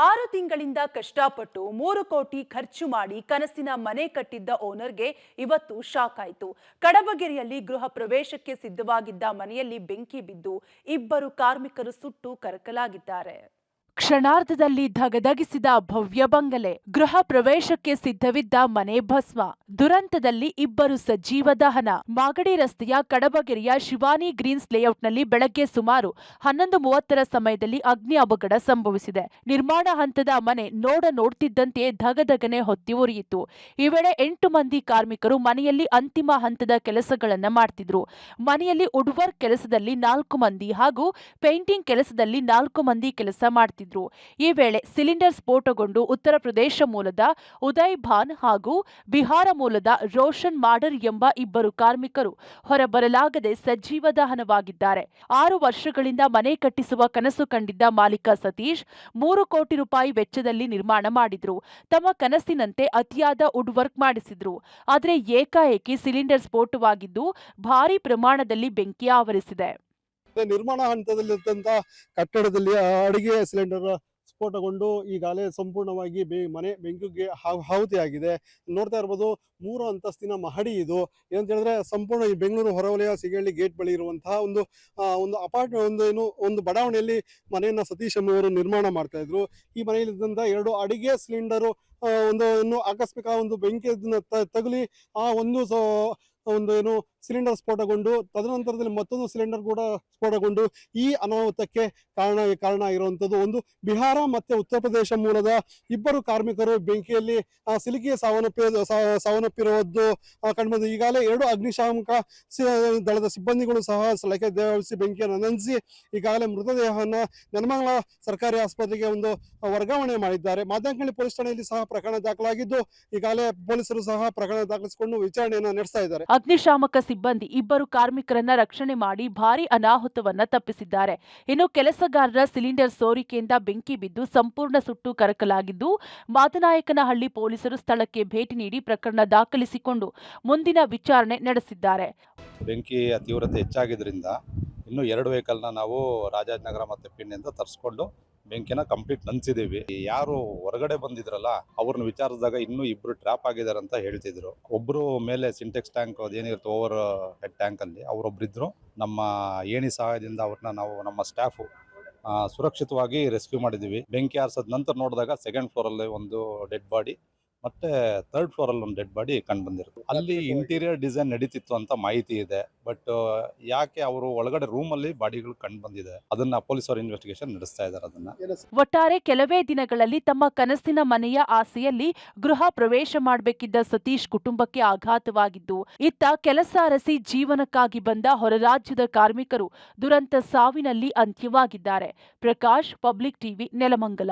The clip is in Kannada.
6 ತಿಂಗಳಿಂದ ಕಷ್ಟಪಟ್ಟು 3 ಕೋಟಿ ಖರ್ಚು ಮಾಡಿ ಕನಸಿನ ಮನೆ ಕಟ್ಟಿದ್ದ ಓನರ್ಗೆ ಇವತ್ತು ಶಾಕ್ ಆಯಿತು. ಕಡಬಗೆರೆಯಲ್ಲಿ ಗೃಹ ಪ್ರವೇಶಕ್ಕೆ ಸಿದ್ಧವಾಗಿದ್ದ ಮನೆಯಲ್ಲಿ ಬೆಂಕಿ ಬಿದ್ದು ಇಬ್ಬರು ಕಾರ್ಮಿಕರು ಸುಟ್ಟು ಕರಕಲಾಗಿದ್ದಾರೆ. ಕ್ಷಣಾರ್ಧದಲ್ಲಿ ಧಗಧಗಿಸಿದ ಭವ್ಯ ಬಂಗಲೆ, ಗೃಹ ಪ್ರವೇಶಕ್ಕೆ ಸಿದ್ಧವಿದ್ದ ಮನೆ ಭಸ್ಮ. ದುರಂತದಲ್ಲಿ ಇಬ್ಬರು ಸಜೀವ ದಹನ. ಮಾಗಡಿ ರಸ್ತೆಯ ಕಡಬಗೆರೆಯ ಶಿವಾನಿ ಗ್ರೀನ್ಸ್ ಲೇಔಟ್ನಲ್ಲಿ ಬೆಳಗ್ಗೆ ಸುಮಾರು 11:30 ಸಮಯದಲ್ಲಿ ಅಗ್ನಿ ಅವಘಡ ಸಂಭವಿಸಿದೆ. ನಿರ್ಮಾಣ ಹಂತದ ಮನೆ ನೋಡ್ತಿದ್ದಂತೆಯೇ ಧಗಧಗನೆ ಹೊತ್ತಿ ಉರಿಯಿತು. ಈ ವೇಳೆ 8 ಮಂದಿ ಕಾರ್ಮಿಕರು ಮನೆಯಲ್ಲಿ ಅಂತಿಮ ಹಂತದ ಕೆಲಸಗಳನ್ನ ಮಾಡ್ತಿದ್ರು. ಮನೆಯಲ್ಲಿ ವುಡ್ವರ್ಕ್ ಕೆಲಸದಲ್ಲಿ 4 ಮಂದಿ ಹಾಗೂ ಪೇಂಟಿಂಗ್ ಕೆಲಸದಲ್ಲಿ 4 ಮಂದಿ ಕೆಲಸ ಮಾಡ್ತಿದ್ರು. ಈ ವೇಳೆ ಸಿಲಿಂಡರ್ ಸ್ಫೋಟಗೊಂಡು ಉತ್ತರ ಪ್ರದೇಶ ಮೂಲದ ಉದಯ್ ಭಾನ್ ಹಾಗೂ ಬಿಹಾರ ಮೂಲದ ರೋಷನ್ ಮಾಡರ್ ಎಂಬ ಇಬ್ಬರು ಕಾರ್ಮಿಕರು ಹೊರಬರಲಾಗದೆ ಸಜೀವ ದಹನವಾಗಿದ್ದಾರೆ. 6 ವರ್ಷಗಳಿಂದ ಮನೆ ಕಟ್ಟಿಸುವ ಕನಸು ಕಂಡಿದ್ದ ಮಾಲೀಕ ಸತೀಶ್ 3 ಕೋಟಿ ರೂಪಾಯಿ ವೆಚ್ಚದಲ್ಲಿ ನಿರ್ಮಾಣ ಮಾಡಿದ್ರು. ತಮ್ಮ ಕನಸಿನಂತೆ ಅತಿಯಾದ ವುಡ್ ವರ್ಕ್ ಮಾಡಿಸಿದ್ರು. ಆದರೆ ಏಕಾಏಕಿ ಸಿಲಿಂಡರ್ ಸ್ಫೋಟವಾಗಿದ್ದು ಭಾರಿ ಪ್ರಮಾಣದಲ್ಲಿ ಬೆಂಕಿ ಆವರಿಸಿದೆ. ನಿರ್ಮಾಣ ಹಂತದಲ್ಲಿದ್ದಂಥ ಕಟ್ಟಡದಲ್ಲಿ ಅಡಿಗೆ ಸಿಲಿಂಡರ್ ಸ್ಫೋಟಗೊಂಡು ಈಗಾಗಲೇ ಸಂಪೂರ್ಣವಾಗಿ ಮನೆ ಬೆಂಕಿಗೆ ಆಹುತಿಯಾಗಿದೆ. ನೋಡ್ತಾ ಇರ್ಬೋದು, 3 ಅಂತಸ್ತಿನ ಮಹಡಿ ಇದು. ಏನಂತ ಹೇಳಿದ್ರೆ ಸಂಪೂರ್ಣ ಈ ಬೆಂಗಳೂರು ಹೊರವಲಯ ಸಿಗಳ್ಳಿ ಗೇಟ್ ಬಳಿ ಇರುವಂತಹ ಒಂದು ಅಪಾರ್ಟ್ಮೆಂಟ್ ಒಂದು ಬಡಾವಣೆಯಲ್ಲಿ ಮನೆಯನ್ನ ಸತೀಶ್ ಎಂಬುವರು ನಿರ್ಮಾಣ ಮಾಡ್ತಾ ಇದ್ರು. ಈ ಮನೆಯಲ್ಲಿದ್ದಂಥ 2 ಅಡಿಗೆ ಸಿಲಿಂಡರು ಒಂದು ಆಕಸ್ಮಿಕ ಒಂದು ಬೆಂಕಿ ತಗುಲಿ ಆ ಒಂದು ಸಿಲಿಂಡರ್ ಸ್ಫೋಟಗೊಂಡು ತದನಂತರದಲ್ಲಿ ಮತ್ತೊಂದು ಸಿಲಿಂಡರ್ ಕೂಡ ಸ್ಫೋಟಗೊಂಡು ಈ ಅನಾಹುತಕ್ಕೆ ಕಾರಣ ಇರುವಂಥದ್ದು. ಒಂದು ಬಿಹಾರ ಮತ್ತೆ ಉತ್ತರ ಪ್ರದೇಶ ಮೂಲದ ಇಬ್ಬರು ಕಾರ್ಮಿಕರು ಬೆಂಕಿಯಲ್ಲಿ ಸಿಲುಕಿ ಸಾವನ್ನಪ್ಪಿರುವುದು ಕಂಡುಬಂದು ಈಗಾಗಲೇ 2 ಅಗ್ನಿಶಾಮಕ ದಳದ ಸಿಬ್ಬಂದಿಗಳು ಸಹ ಸ್ಥಳಕ್ಕೆ ಧಾವಿಸಿ ಬೆಂಕಿಯನ್ನು ನಂದಿಸಿ ಈಗಾಗಲೇ ಮೃತದೇಹವನ್ನು ನೆಲಮಂಗಲ ಸರ್ಕಾರಿ ಆಸ್ಪತ್ರೆಗೆ ಒಂದು ವರ್ಗಾವಣೆ ಮಾಡಿದ್ದಾರೆ. ಮಾದನಕಳ್ಳಿ ಪೊಲೀಸ್ ಠಾಣೆಯಲ್ಲಿ ಸಹ ಪ್ರಕರಣ ದಾಖಲಾಗಿದ್ದು ಈಗಾಗಲೇ ಪೊಲೀಸರು ಸಹ ಪ್ರಕರಣ ದಾಖಲಿಸಿಕೊಂಡು ವಿಚಾರಣೆಯನ್ನು ನಡೆಸ್ತಾ ಇದ್ದಾರೆ. ಅಗ್ನಿಶಾಮಕ ಸಿಬ್ಬಂದಿ ಇಬ್ಬರು ಕಾರ್ಮಿಕರನ್ನ ರಕ್ಷಣೆ ಮಾಡಿ ಭಾರಿ ಅನಾಹುತವನ್ನ ತಪ್ಪಿಸಿದ್ದಾರೆ. ಇನ್ನು ಕೆಲಸಗಾರರ ಸಿಲಿಂಡರ್ ಸೋರಿಕೆಯಿಂದ ಬೆಂಕಿ ಬಿದ್ದು ಸಂಪೂರ್ಣ ಸುಟ್ಟು ಕರಕಲಾಗಿದ್ದು ಮಾದನಾಯಕನಹಳ್ಳಿ ಪೊಲೀಸರು ಸ್ಥಳಕ್ಕೆ ಭೇಟಿ ನೀಡಿ ಪ್ರಕರಣ ದಾಖಲಿಸಿಕೊಂಡು ಮುಂದಿನ ವಿಚಾರಣೆ ನಡೆಸಿದ್ದಾರೆ. ಬೆಂಕಿಯ ತೀವ್ರತೆ ಹೆಚ್ಚಾಗಿದ್ದರಿಂದ ಇನ್ನು 2 ವೆಹಿಕಲ್ನ ನಾವು ರಾಜಾಜನಗರ ಮತ್ತು ಪಿನ್ನಿಂದ ತರಿಸ್ಕೊಂಡು ಬೆಂಕಿನ ಕಂಪ್ಲೀಟ್ ನಂದಿಸಿದ್ದೀವಿ. ಯಾರು ಹೊರಗಡೆ ಬಂದಿದ್ರಲ್ಲ ಅವ್ರನ್ನ ವಿಚಾರಿಸಿದಾಗ ಇನ್ನೂ 2 ಟ್ರ್ಯಾಪ್ ಆಗಿದ್ದಾರೆ ಅಂತ ಹೇಳ್ತಿದ್ರು. ಒಬ್ರು ಮೇಲೆ ಸಿಂಟೆಕ್ಸ್ ಟ್ಯಾಂಕ್ ಅದೇನಿರುತ್ತೆ ಓವರ್ ಹೆಡ್ ಟ್ಯಾಂಕ್ ಅಲ್ಲಿ ಅವರೊಬ್ಬರಿದ್ರು. ನಮ್ಮ ಏಣಿ ಸಹಾಯದಿಂದ ಅವ್ರನ್ನ ನಾವು ನಮ್ಮ ಸ್ಟಾಫ್ ಸುರಕ್ಷಿತವಾಗಿ ರೆಸ್ಕ್ಯೂ ಮಾಡಿದ್ದೀವಿ. ಬೆಂಕಿ ಆರಿಸಿದ ನಂತರ ನೋಡಿದಾಗ 2nd ಫ್ಲೋರ್ ಅಲ್ಲಿ ಒಂದು ಡೆಡ್ ಬಾಡಿ ಮತ್ತೆ 3rd ಫ್ಲೋರ್ ಅಲ್ಲಿ ಒಂದು ಡೆಡ್ ಬಾಡಿ ಕಂಡು ಬಂದಿರುತ್ತೆ. ಅಲ್ಲಿ ಇಂಟೀರಿಯರ್ ಡಿಸೈನ್ ನಡೀತಿತ್ತು ಅಂತ ಮಾಹಿತಿ ಇದೆ. ಬಟ್ ಯಾಕೆ ಅವರು ಒಳಗಡೆ ರೂಮ್ ಅಲ್ಲಿ ಬಾಡಿಗಳು ಕಂಡು ಬಂದಿದೆ, ಅದನ್ನ ಪೊಲೀಸರು ಇನ್ವೆಸ್ಟಿಗೇಷನ್ ನಡೆಸ್ತಾ ಇದ್ದಾರೆ. ಅದನ್ನ ಒಟ್ಟಾರೆ ಕೆಲವೇ ದಿನಗಳಲ್ಲಿ ತಮ್ಮ ಕನಸಿನ ಮನೆಯ ಆಸೆಯಲ್ಲಿ ಗೃಹ ಪ್ರವೇಶ ಮಾಡಬೇಕಿದ್ದ ಸತೀಶ್ ಕುಟುಂಬಕ್ಕೆ ಆಘಾತವಾಗಿದ್ದು, ಇತ್ತ ಕೆಲಸ ಅರಸಿ ಜೀವನಕ್ಕಾಗಿ ಬಂದ ಹೊರರಾಜ್ಯದ ಕಾರ್ಮಿಕರು ದುರಂತ ಸಾವಿನಲ್ಲಿ ಅಂತ್ಯವಾಗಿದ್ದಾರೆ. Prakash, public TV, Nelamangala.